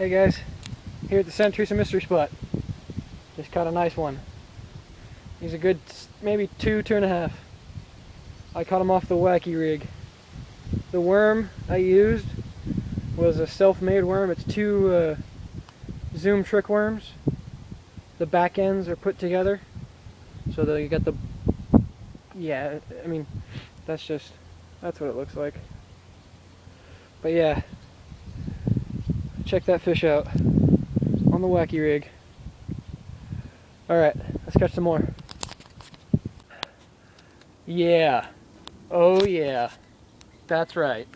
Hey guys, here at the Santa Teresa Mystery Spot. Just caught a nice one. He's a good maybe 2.5. I caught him off the Wacky Rig. The worm I used was a self-made worm. It's two Zoom trick worms. The back ends are put together so that you got the, yeah, I mean, that's what it looks like. But yeah, check that fish out on the Wacky Rig. Alright, let's catch some more. Yeah. Oh yeah. That's right.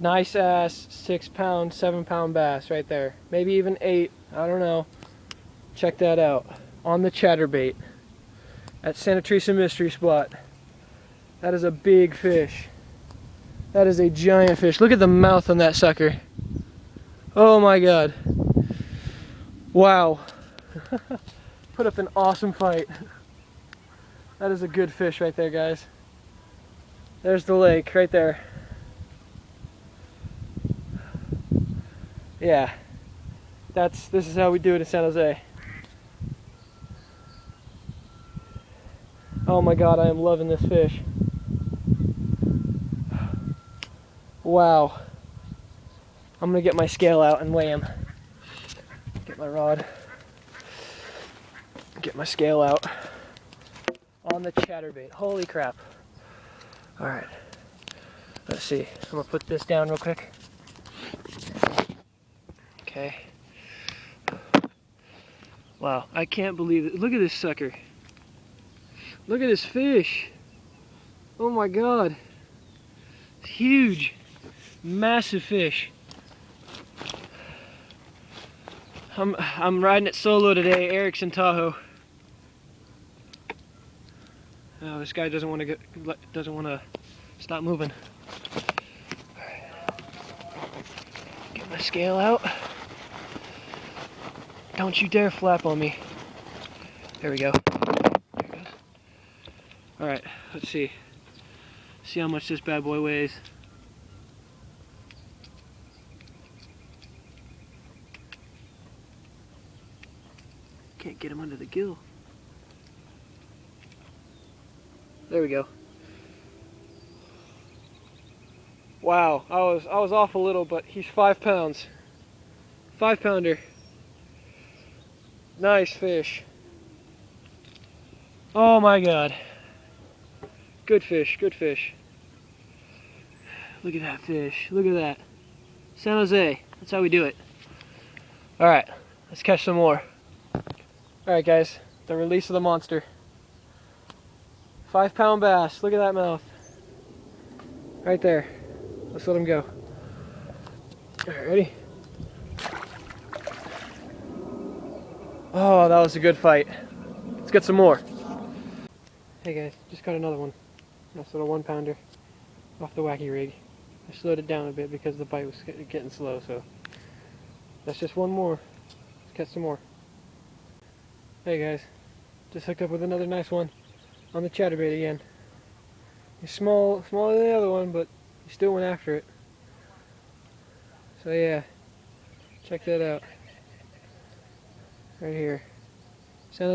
Nice ass 6 pound, 7 pound bass right there. Maybe even 8. I don't know. Check that out. On the chatterbait at Santa Teresa Mystery Spot. That is a big fish. That is a giant fish. Look at the mouth on that sucker. Oh my god. Wow. Put up an awesome fight. That is a good fish right there, guys. There's the lake right there. Yeah. This is how we do it in San Jose. Oh my god, I am loving this fish. Wow. I'm gonna get my scale out and weigh him. Get my rod. Get my scale out. On the chatterbait. Holy crap. Alright. Let's see. I'm gonna put this down real quick. Okay. Wow, I can't believe it. Look at this sucker. Look at this fish. Oh my god. It's huge. Massive fish. I'm riding it solo today. Eric's in Tahoe. Oh, this guy doesn't want to stop moving. Get my scale out. Don't you dare flap on me. There we go. There it goes. All right, let's see. See how much this bad boy weighs. Can't get him under the gill. There we go. Wow, I was off a little, but he's 5 pounds. 5 pounder. Nice fish. Oh my god. Good fish, good fish. Look at that fish. Look at that. San Jose. That's how we do it. Alright, let's catch some more. Alright guys, the release of the monster. 5 pound bass. Look at that mouth. Right there. Let's let him go. Alright, ready? Oh, that was a good fight. Let's get some more. Hey guys, just caught another one. Nice little 1 pounder off the Wacky Rig. I slowed it down a bit because the bite was getting slow, so that's just one more. Let's catch some more. Hey guys, just hooked up with another nice one on the chatterbait again. He's smaller than the other one, but he still went after it. So yeah, check that out. Right here. San Jose.